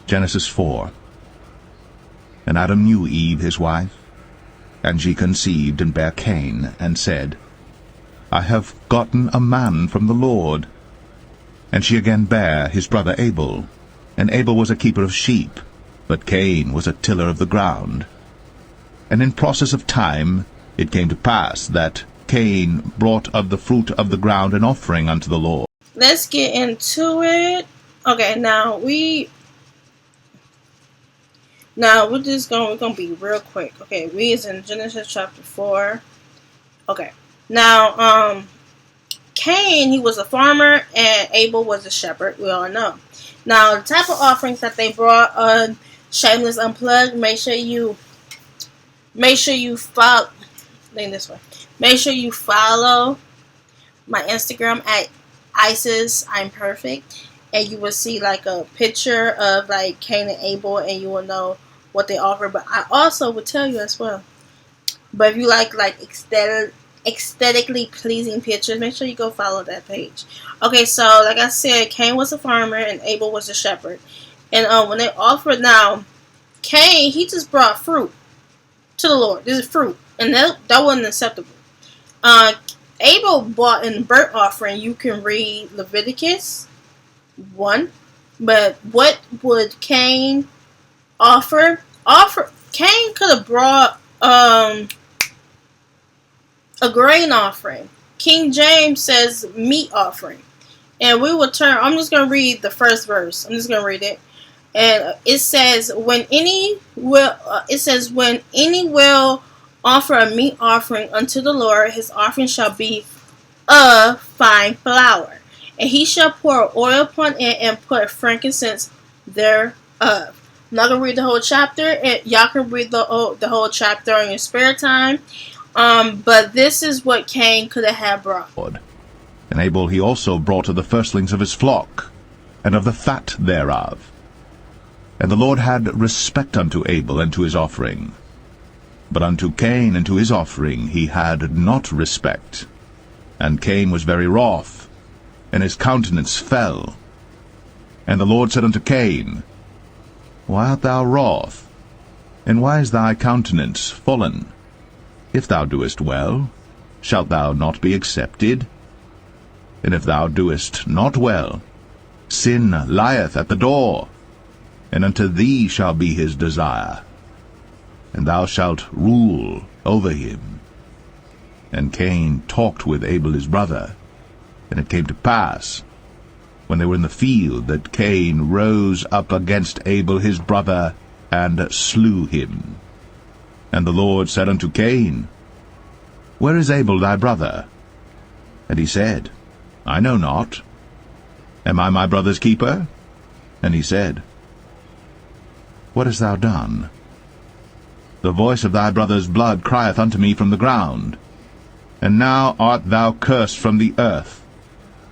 Genesis 4. And Adam knew Eve his wife, and she conceived and bare Cain, and said, I have gotten a man from the Lord. And she again bare his brother Abel. And Abel was a keeper of sheep, but Cain was a tiller of the ground. And in process of time it came to pass that Cain brought of the fruit of the ground an offering unto the Lord. Let's get into it. Okay, we're gonna be real quick. Okay, we is in Genesis chapter 4. Okay. Now, Cain, he was a farmer, and Abel was a shepherd. We all know. Now, the type of offerings that they brought on Shameless Unplugged, make sure you follow. This way. Make sure you follow my Instagram at Isis I'm Perfect, and you will see like a picture of like Cain and Abel, and you will know what they offer. But I also will tell you as well. But if you like aesthetically pleasing pictures, make sure you go follow that page. Okay, so like I said, Cain was a farmer and Abel was a shepherd. And when they offered, now Cain, he just brought fruit to the Lord. This is fruit, and that wasn't acceptable. Abel brought in burnt offering. You can read Leviticus 1. But what would Cain offer? Cain could have brought a grain offering. King James says meat offering. And we will turn, I'm just going to read the first verse. I'm just going to read it. And it says, when any will offer a meat offering unto the Lord, his offering shall be of fine flour. And he shall pour oil upon it and put frankincense thereof. I'm not going to read the whole chapter. Y'all can read the whole chapter in your spare time. But this is what Cain could have brought. And Abel he also brought of the firstlings of his flock, and of the fat thereof. And the Lord had respect unto Abel and to his offering. But unto Cain and to his offering he had not respect. And Cain was very wroth, and his countenance fell. And the Lord said unto Cain, Why art thou wroth? And why is thy countenance fallen? If thou doest well, shalt thou not be accepted? And if thou doest not well, sin lieth at the door, and unto thee shall be his desire, and thou shalt rule over him. And Cain talked with Abel his brother, and it came to pass, when they were in the field, that Cain rose up against Abel his brother, and slew him. And the Lord said unto Cain, Where is Abel thy brother? And he said, I know not. Am I my brother's keeper? And he said, What hast thou done? The voice of thy brother's blood crieth unto me from the ground. And now art thou cursed from the earth,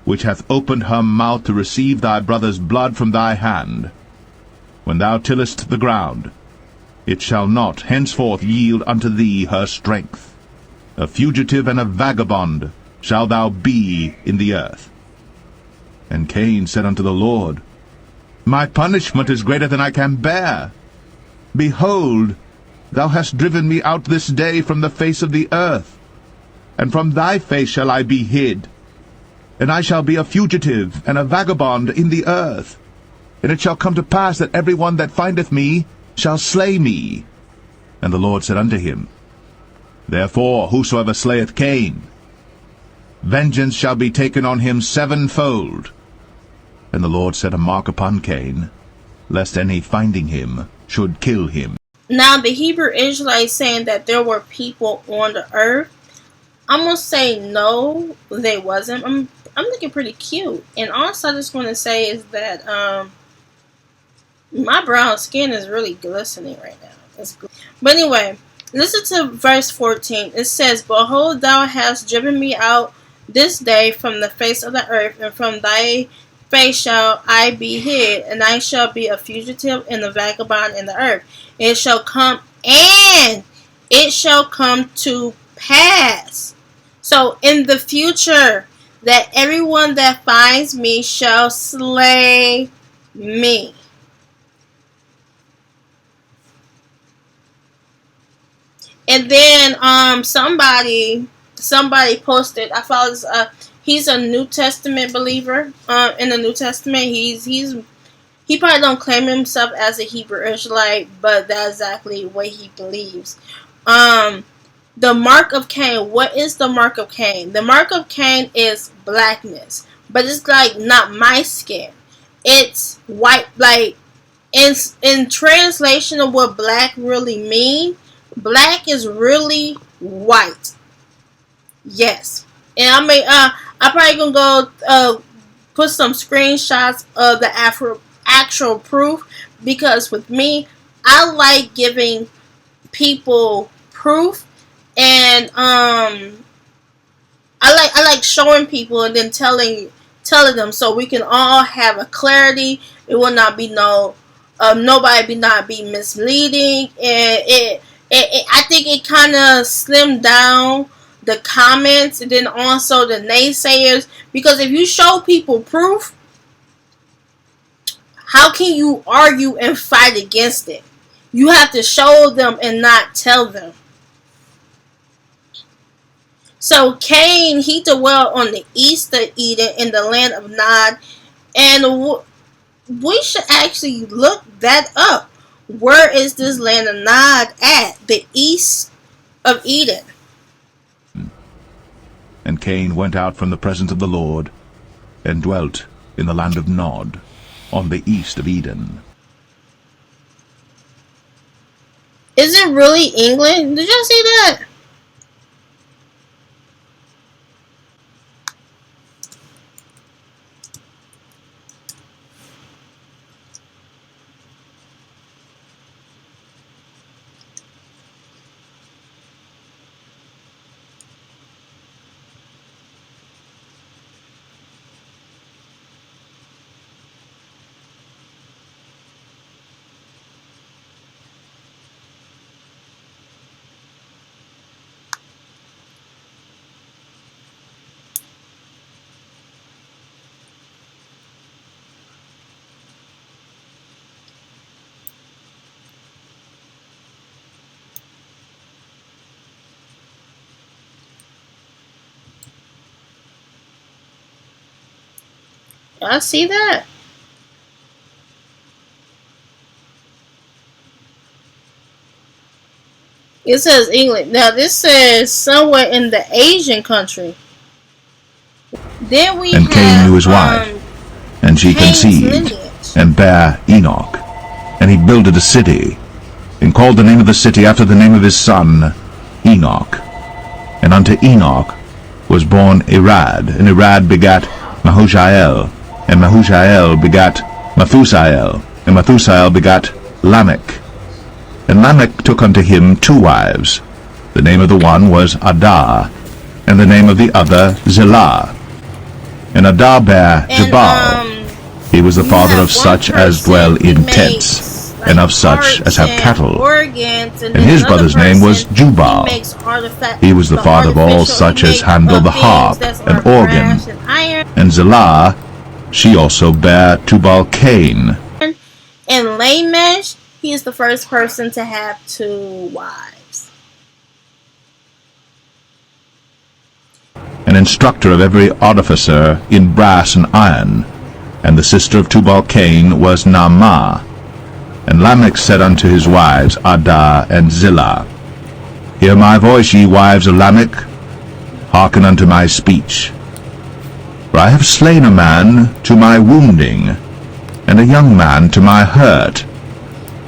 which hath opened her mouth to receive thy brother's blood from thy hand. When thou tillest the ground, it shall not henceforth yield unto thee her strength. A fugitive and a vagabond shalt thou be in the earth. And Cain said unto the Lord, My punishment is greater than I can bear. Behold, thou hast driven me out this day from the face of the earth, and from thy face shall I be hid. And I shall be a fugitive and a vagabond in the earth. And it shall come to pass that every one that findeth me shall slay me. And the Lord said unto him, Therefore whosoever slayeth Cain, vengeance shall be taken on him sevenfold. And the Lord set a mark upon Cain, lest any finding him should kill him. Now the Hebrew Israelites saying that there were people on the earth, I'm going to say no, they wasn't. I'm looking pretty cute. And also I just want to say is that my brown skin is really glistening right now. But anyway, listen to verse 14. It says, Behold, thou hast driven me out this day from the face of the earth, and from thy face shall I be hid, and I shall be a fugitive and a vagabond in the earth. It shall come to pass. So in the future, that everyone that finds me shall slay me. And then somebody posted. I follow this. He's a New Testament believer. In the New Testament, he probably don't claim himself as a Hebrew Israelite, but that's exactly what he believes. The mark of Cain. What is the mark of Cain? The mark of Cain is blackness, but it's like not my skin. It's white. Like in translation of what black really mean, black is really white. Yes, and I'm probably gonna go put some screenshots of the actual proof, because with me, I like giving people proof, and I like showing people and then telling them, so we can all have a clarity. It will not be nobody be not be misleading, and I think it kind of slimmed down the comments, and then also the naysayers, because if you show people proof, how can you argue and fight against it? You have to show them and not tell them. So Cain, he dwelt on the east of Eden in the land of Nod, and we should actually look that up. Where is this land of Nod at? The east of Eden. And Cain went out from the presence of the Lord, and dwelt in the land of Nod, on the east of Eden. Is it really England? Did y'all see that? Y'all see that? It says England. Now this says somewhere in the Asian country. Then we And have Cain knew his wife, and she Cain's conceived, lineage. and bare Enoch. And he builded a city, and called the name of the city after the name of his son, Enoch. And unto Enoch was born Irad, and Irad begat Mahushael, and Mahushael begat Methusael, and Methusael begat Lamech. And Lamech took unto him 2 wives. The name of the one was Adah, and the name of the other Zillah. And Adah bare Jabal. He was the father of such as dwell in tents, and of such as have cattle. And his brother's name was Jubal. He was the father of all such as handle the harp and organ. And Zillah, she also bare Tubal Cain. And Lamech, he is the first person to have 2 wives. An instructor of every artificer in brass and iron. And the sister of Tubal Cain was Naamah. And Lamech said unto his wives, Adah and Zillah, Hear my voice, ye wives of Lamech, hearken unto my speech. For I have slain a man to my wounding, and a young man to my hurt.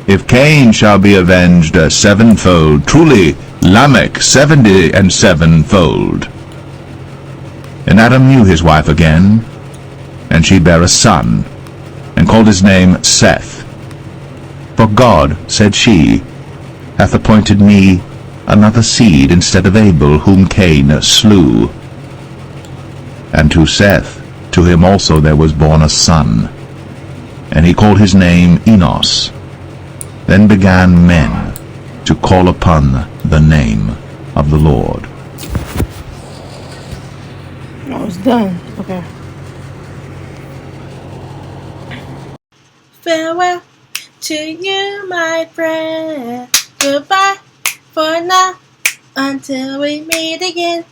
If Cain shall be avenged 7-fold, truly Lamech 77-fold. And Adam knew his wife again, and she bare a son, and called his name Seth. For God, said she, hath appointed me another seed instead of Abel, whom Cain slew. And to Seth, to him also there was born a son, and he called his name Enos. Then began men to call upon the name of the Lord. I was done. Okay. Farewell to you, my friend. Goodbye for now. until we meet again.